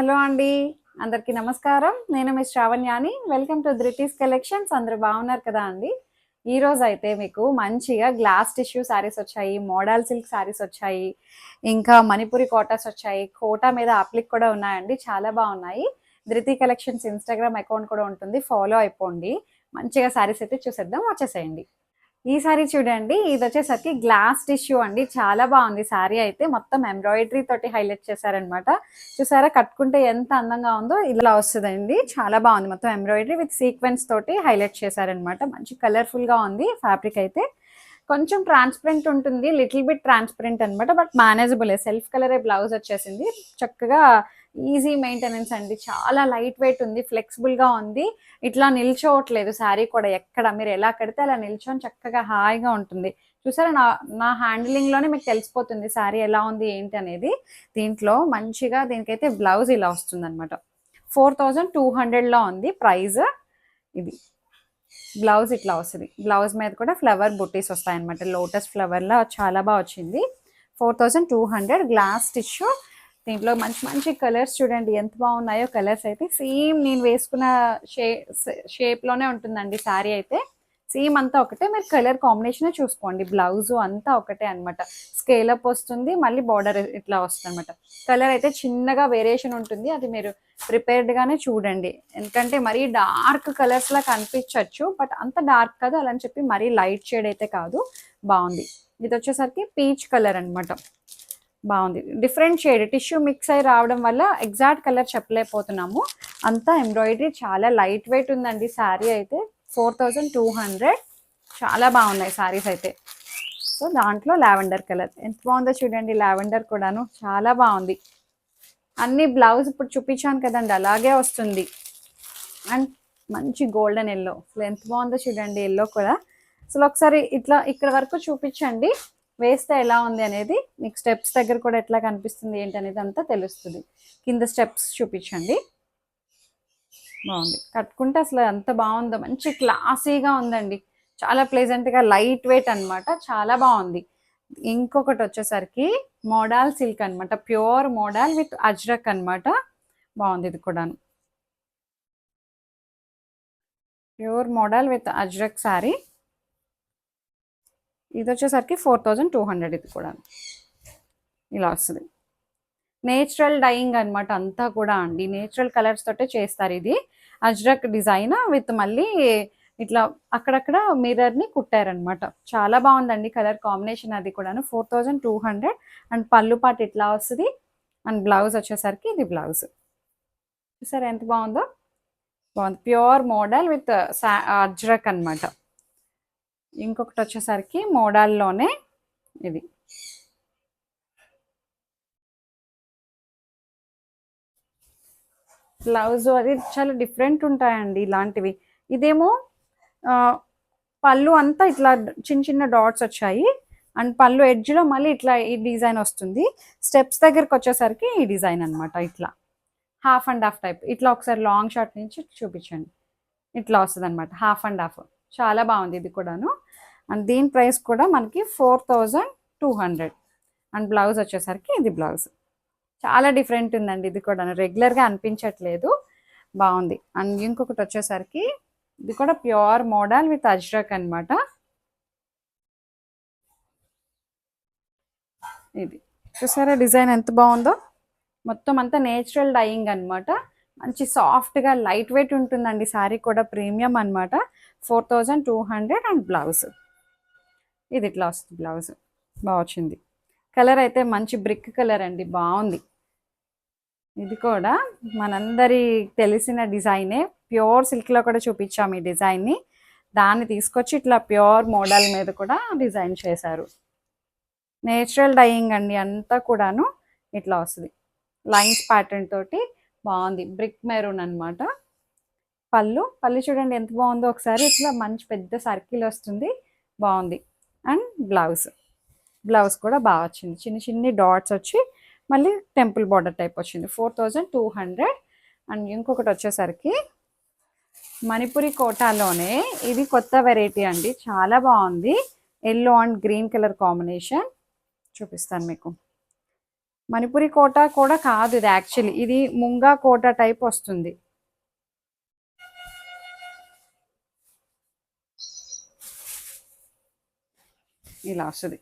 Hello అండి. అందరికీ నమస్కారం. నేను మీ శ్రావణ్యాని. Welcome to Dhruthi's collections. అందరూ బాగున్నారు కదా అండి? ఈరోజైతే మీకు మంచిగా గ్లాస్ టిష్యూ శారీస్ వచ్చాయి, మోడల్ సిల్క్ శారీస్ వచ్చాయి, ఇంకా మణిపురి కోటాస్ వచ్చాయి. కోటా మీద అప్లిక్ కూడా ఉన్నాయండి. చాలా బాగున్నాయి. ధృతి కలెక్షన్స్ ఇన్‌స్టాగ్రామ్ అకౌంట్ కూడా ఉంటుంది. ఫాలో అయిపోండి. మంచిగా శారీస్ అయితే చూసేద్దాం. వచ్చేసేయండి. ఈ సారీ చూడండి, ఇది వచ్చేసరికి గ్లాస్ టిష్యూ అండి. చాలా బాగుంది సారీ అయితే. మొత్తం ఎంబ్రాయిడరీ తోటి హైలైట్ చేశారనమాట. చూసారా కట్టుకుంటే ఎంత అందంగా ఉందో ఇలా వస్తుందండి. చాలా బాగుంది. మొత్తం ఎంబ్రాయిడరీ విత్ సీక్వెన్స్ తోటి హైలైట్ చేశారనమాట. మంచి కలర్ఫుల్ గా ఉంది ఫ్యాబ్రిక్ అయితే. కొంచెం ట్రాన్స్పరెంట్ ఉంటుంది, లిటిల్ బిట్ ట్రాన్స్పరెంట్ అనమాట. But manageable. సెల్ఫ్ కలరే బ్లౌజ్ వచ్చేసింది. చక్కగా ఈజీ మెయింటెనెన్స్ అండి. చాలా లైట్ వెయిట్ ఉంది, ఫ్లెక్సిబుల్ గా ఉంది. ఇట్లా నిల్చోవట్లేదు శారీ కూడా. ఎక్కడ మీరు ఎలా కడితే అలా నిల్చొని చక్కగా హాయిగా ఉంటుంది. చూసారా, నా నా హ్యాండిలింగ్ లోనే మీకు తెలిసిపోతుంది శారీ ఎలా ఉంది ఏంటి అనేది. దీంట్లో మంచిగా దీనికైతే బ్లౌజ్ ఇలా వస్తుంది అనమాట. 4200 లో ఉంది ప్రైస్. ఇది బ్లౌజ్ ఇట్లా వస్తుంది. బ్లౌజ్ మీద కూడా ఫ్లవర్ బుట్టీస్ వస్తాయి అనమాట. లోటస్ ఫ్లవర్ లా చాలా బాగా వచ్చింది. 4200 గ్లాస్ టిష్యూ. దీంట్లో మంచి మంచి కలర్స్ చూడండి ఎంత బాగున్నాయో. కలర్స్ అయితే సేమ్ నేను వేసుకున్న షేప్ లోనే ఉంటుందండి శారీ అయితే. సేమ్ అంతా ఒకటే, మీరు కలర్ కాంబినేషన్ చూసుకోండి. బ్లౌజ్ అంతా ఒకటే అనమాట. స్కేలప్ వస్తుంది, మళ్ళీ బార్డర్ ఇట్లా వస్తుంది అనమాట. కలర్ అయితే చిన్నగా వేరియేషన్ ఉంటుంది, అది మీరు ప్రిపేర్డ్ గానే చూడండి. ఎందుకంటే మరీ డార్క్ కలర్స్ లా కనిపించవచ్చు, బట్ అంత డార్క్ కాదు. అలా అని చెప్పి మరీ లైట్ షేడ్ అయితే కాదు. బాగుంది. ఇది వచ్చేసరికి పీచ్ కలర్ అనమాట. బాగుంది. డిఫరెంట్ షేడ్ టిష్యూ మిక్స్ అయి రావడం వల్ల ఎగ్జాక్ట్ కలర్ చెప్పలేకపోతున్నాము. అంతా ఎంబ్రాయిడరీ. చాలా లైట్ వెయిట్ ఉందండి శారీ అయితే. 4200. చాలా బాగున్నాయి శారీస్ అయితే. సో దాంట్లో లావెండర్ కలర్ ఎంత బాగుందో చూడండి. లావెండర్ కూడాను చాలా బాగుంది. అన్ని బ్లౌజ్ ఇప్పుడు చూపించాను కదండి, అలాగే వస్తుంది. అండ్ మంచి గోల్డెన్ ఎల్లో. అసలు ఎంత బాగుందో చూడండి ఎల్లో కూడా. అసలు ఒకసారి ఇట్లా ఇక్కడ వరకు చూపించండి, వేస్తే ఎలా ఉంది అనేది. మీకు స్టెప్స్ దగ్గర కూడా ఎట్లా కనిపిస్తుంది ఏంటి అనేది అంతా తెలుస్తుంది. కింద స్టెప్స్ చూపించండి. బాగుంది. కట్టుకుంటే అసలు ఎంత బాగుందో. మంచి క్లాసీగా ఉందండి. చాలా ప్లెజెంట్గా లైట్ వెయిట్ అనమాట. చాలా బాగుంది. ఇంకొకటి వచ్చేసరికి మోడల్ సిల్క్ అనమాట. ప్యూర్ మోడల్ విత్ అజ్రక్ అనమాట. బాగుంది. ఇది కూడా pure model with Ajrak sari. ఇది వచ్చేసరికి 4200. ఇది కూడా ఇలా వస్తుంది. నేచురల్ డైయింగ్ అనమాట అంతా కూడా అండి. నేచురల్ కలర్స్ తోటే చేస్తారు. ఇది అజ్రక్ డిజైన్ విత్ మళ్ళీ ఇట్లా అక్కడక్కడ మిర్రర్ ని కుట్టారనమాట. చాలా బాగుందండి కలర్ కాంబినేషన్. అది కూడాను 4200. అండ్ పళ్ళు పాటు ఇట్లా వస్తుంది. అండ్ బ్లౌజ్ వచ్చేసరికి ఇది బ్లౌజ్. చూసారా ఎంత బాగుందో. బాగుంది. ప్యూర్ మోడల్ విత్ అజ్రక్ అనమాట. ఇంకొకటి వచ్చేసరికి మోడల్లోనే ఇది బ్లౌజ్. అది చాలా డిఫరెంట్ ఉంటాయండి ఇలాంటివి. ఇదేమో పళ్ళు అంతా ఇట్లా చిన్న చిన్న డాట్స్ వచ్చాయి. అండ్ పళ్ళు ఎడ్జ్లో మళ్ళీ ఇట్లా ఈ డిజైన్ వస్తుంది. స్టెప్స్ దగ్గరకు వచ్చేసరికి ఈ డిజైన్ అనమాట. ఇట్లా హాఫ్ అండ్ హాఫ్ టైప్. ఇట్లా ఒకసారి లాంగ్ షార్ట్ నుంచి చూపించండి. ఇట్లా వస్తుంది అనమాట, హాఫ్ అండ్ హాఫ్. చాలా బాగుంది ఇది కూడాను. అండ్ దీని ప్రైస్ కూడా మనకి 4200. అండ్ బ్లౌజ్ వచ్చేసరికి ఇది బ్లౌజ్. చాలా డిఫరెంట్ ఉందండి. ఇది కూడా రెగ్యులర్గా అనిపించట్లేదు. బాగుంది. అండ్ ఇంకొకటి వచ్చేసరికి ఇది కూడా ప్యూర్ మోడల్ విత్ అజ్రక్ అనమాట. ఇది చూసారా డిజైన్ ఎంత బాగుందో. మొత్తం అంతా నేచురల్ డైయింగ్ అనమాట. మంచి సాఫ్ట్గా లైట్ వెయిట్ ఉంటుందండి శారీ కూడా. ప్రీమియం అనమాట. 4200. అండ్ బ్లౌజ్ ఇది ఇట్లా వస్తుంది. బ్లౌజ్ బాగా వచ్చింది. కలర్ అయితే మంచి బ్రిక్ కలర్ అండి. బాగుంది. ఇది కూడా మనందరి తెలిసిన డిజైనే. ప్యూర్ సిల్క్లో కూడా చూపించాము ఈ డిజైన్ని. దాన్ని తీసుకొచ్చి ఇట్లా ప్యూర్ మోడల్ మీద కూడా డిజైన్ చేశారు. నేచురల్ డైయింగ్ అండి అంతా కూడాను. ఇట్లా వస్తుంది లైన్స్ ప్యాటర్న్ తోటి. బాగుంది. బ్రిక్ మెరూన్ అనమాట. పళ్ళు చూడండి ఎంత బాగుందో. ఒకసారి ఇట్లా మంచి పెద్ద సర్కిల్ వస్తుంది. బాగుంది. అండ్ బ్లౌజ్ కూడా బాగా వచ్చింది. చిన్న చిన్ని డాట్స్ వచ్చి మళ్ళీ టెంపుల్ బార్డర్ టైప్ వచ్చింది. 4200. అండ్ ఇంకొకటి వచ్చేసరికి మణిపురి కోటాలోనే ఇది కొత్త వెరైటీ అండి. చాలా బాగుంది. Yellow and green colour combination చూపిస్తాను మీకు. మణిపురి కోట కూడా కాదు ఇది, యాక్చువల్లీ ఇది ముంగా కోట టైప్ వస్తుంది. ఇలా వస్తుంది.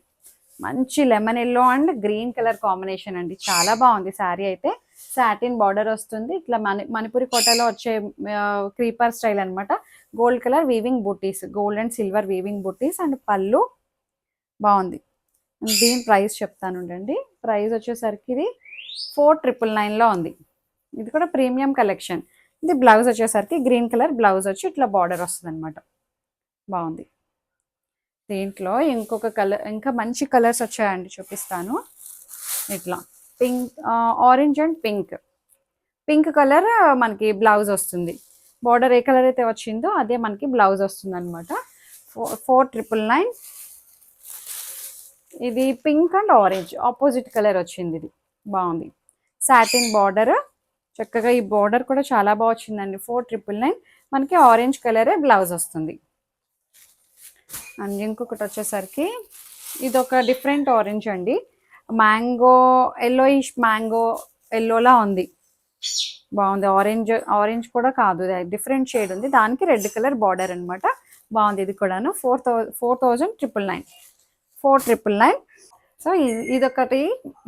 మంచి lemon yellow and green colour combination అండి, చాలా బాగుంది శారీ అయితే. సాటిన్ బార్డర్ వస్తుంది, ఇట్లా మణిపురి కోటలో వచ్చే క్రీపర్ స్టైల్ అనమాట. గోల్డ్ కలర్ వీవింగ్ బూటీస్, గోల్డ్ అండ్ సిల్వర్ వీవింగ్ బూటీస్ అండ్ పళ్ళు బాగుంది. దీని ప్రైస్ చెప్తాను ఉండండి. ప్రైస్ వచ్చేసరికి ఇది 4999లో ఉంది. ఇది కూడా ప్రీమియం కలెక్షన్. ఇది బ్లౌజ్ వచ్చేసరికి గ్రీన్ కలర్ బ్లౌజ్ వచ్చి ఇట్లా బార్డర్ వస్తుంది అనమాట, బాగుంది. దీంట్లో ఇంకొక కలర్, ఇంకా మంచి కలర్స్ వచ్చాయండి, చూపిస్తాను. ఇట్లా pink, orange and pink. Pink colour మనకి బ్లౌజ్ వస్తుంది, బార్డర్ ఏ కలర్ అయితే వచ్చిందో అదే మనకి బ్లౌజ్ వస్తుంది అనమాట. 4999. ఇది pink and orange opposite colour వచ్చింది, ఇది బాగుంది. సాటిన్ బార్డర్, చక్కగా ఈ బార్డర్ కూడా చాలా బాగా వచ్చిందండి. 4999 మనకి ఆరెంజ్ కలరే బ్లౌజ్ వస్తుంది. అండ్ ఇంకొకటి వచ్చేసరికి ఇది ఒక డిఫరెంట్ ఆరెంజ్ అండి, మ్యాంగో ఎల్లోయిష్, మ్యాంగో ఎల్లోలా ఉంది, బాగుంది. ఆరెంజ్ ఆరెంజ్ కూడా కాదు, డిఫరెంట్ షేడ్ ఉంది, దానికి రెడ్ కలర్ బార్డర్ అనమాట, బాగుంది. ఇది కూడాను 4999. 4999. సో ఇదొకటి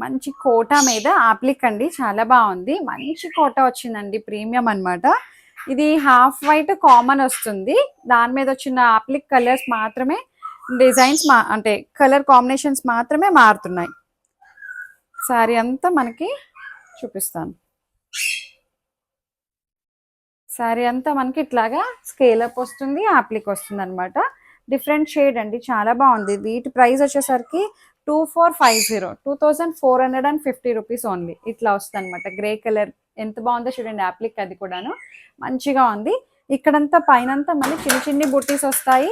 మంచి కోటా మీద ఆప్లిక్ అండి, చాలా బాగుంది. మంచి కోటా వచ్చిందండి, ప్రీమియం అనమాట. ఇది హాఫ్ వైట్ కామన్ వస్తుంది, దాని మీద వచ్చిన ఆప్లిక్ కలర్స్ మాత్రమే, డిజైన్స్ అంటే కలర్ కాంబినేషన్స్ మాత్రమే మారుతున్నాయి. శారీ అంతా మనకి చూపిస్తాను. శారీ అంతా మనకి ఇట్లాగా స్కేలప్ వస్తుంది, ఆప్లిక్ వస్తుంది అనమాట. డిఫరెంట్ షేడ్ అండి, చాలా బాగుంది. వీటి ప్రైస్ వచ్చేసరికి 2450, 2450 రూపీస్ ఓన్లీ. ఇట్లా వస్తుంది అనమాట, గ్రే కలర్. ఎంత బాగుందో చూడండి ఆప్లిక్, అది కూడాను మంచిగా ఉంది. ఇక్కడంతా పైనంతా మళ్ళీ చిన్న చిన్ని బుట్టీస్ వస్తాయి.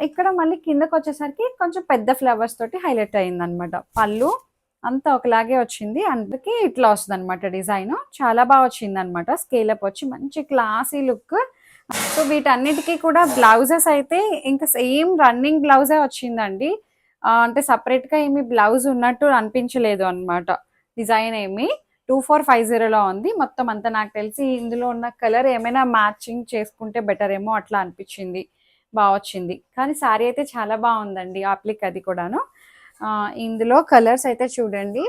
ఇక్కడ మళ్ళీ కిందకు వచ్చేసరికి కొంచెం పెద్ద ఫ్లవర్స్ తోటి హైలైట్ అయింది అనమాట. పళ్ళు అంతా ఒకలాగే వచ్చింది, అందుకే ఇట్లా వస్తుంది అనమాట డిజైన్. చాలా బాగా వచ్చింది అనమాట, స్కేలప్ వచ్చి మంచి క్లాసీ లుక్. సో వీటన్నిటికీ కూడా బ్లౌజెస్ అయితే ఇంకా సేమ్ రన్నింగ్ బ్లౌజే వచ్చిందండి, అంటే సపరేట్గా ఏమి బ్లౌజ్ ఉన్నట్టు అనిపించలేదు అనమాట. డిజైన్ ఏమి 2450లో ఉంది మొత్తం అంతా. నాకు తెలిసి ఇందులో ఉన్న కలర్ ఏమైనా మ్యాచింగ్ చేసుకుంటే బెటర్ ఏమో అట్లా అనిపించింది, బాగా వచ్చింది. కానీ శారీ అయితే చాలా బాగుందండి, ఆప్లిక్ అది కూడాను. ఇందులో కలర్స్ అయితే చూడండి,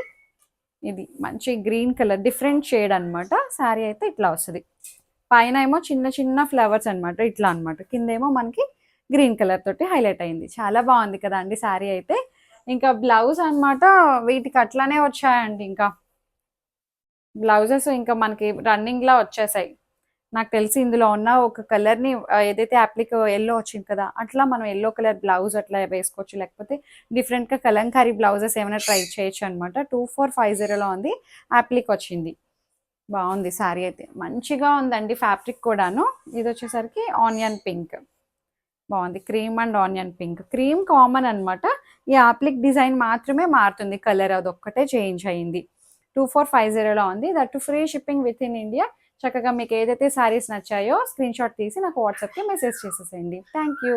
ఇది మంచి గ్రీన్ కలర్, డిఫరెంట్ షేడ్ అనమాట. శారీ అయితే ఇట్లా వస్తుంది, పైన ఏమో చిన్న చిన్న ఫ్లవర్స్ అనమాట, ఇట్లా అనమాట. కిందేమో మనకి గ్రీన్ కలర్ తోటి హైలైట్ అయింది, చాలా బాగుంది కదా అండి శారీ అయితే. ఇంకా బ్లౌజ్ అనమాట, వీటికి అట్లానే వచ్చాయండి. ఇంకా బ్లౌజెస్ ఇంకా మనకి రన్నింగ్ లా వచ్చేసాయి. నాకు తెలిసి ఇందులో ఉన్న ఒక కలర్ని ఏదైతే అప్లిక్ ఎల్లో వచ్చింది కదా, అట్లా మనం ఎల్లో కలర్ బ్లౌజ్ అట్లా వేసుకోవచ్చు, లేకపోతే డిఫరెంట్గా కలంకారీ బ్లౌజెస్ ఏమైనా ట్రై చేయొచ్చు అనమాట. 2450లో ఉంది, అప్లిక్ వచ్చింది, బాగుంది శారీ అయితే. మంచిగా ఉందండి ఫ్యాబ్రిక్ కూడాను. ఇది వచ్చేసరికి ఆనియన్ పింక్, బాగుంది. Cream and onion pink, cream common అనమాట. ఈ అప్లిక్ డిజైన్ మాత్రమే మారుతుంది, కలర్ అదొక్కటే చేంజ్ అయ్యింది. 2450లో ఉంది, that free shipping with in India. చక్కగా మీకు ఏదైతే శారీస్ నచ్చాయో స్క్రీన్ షాట్ తీసి నాకు వాట్సాప్కి మెసేజ్ చేసేసేయండి. Thank you.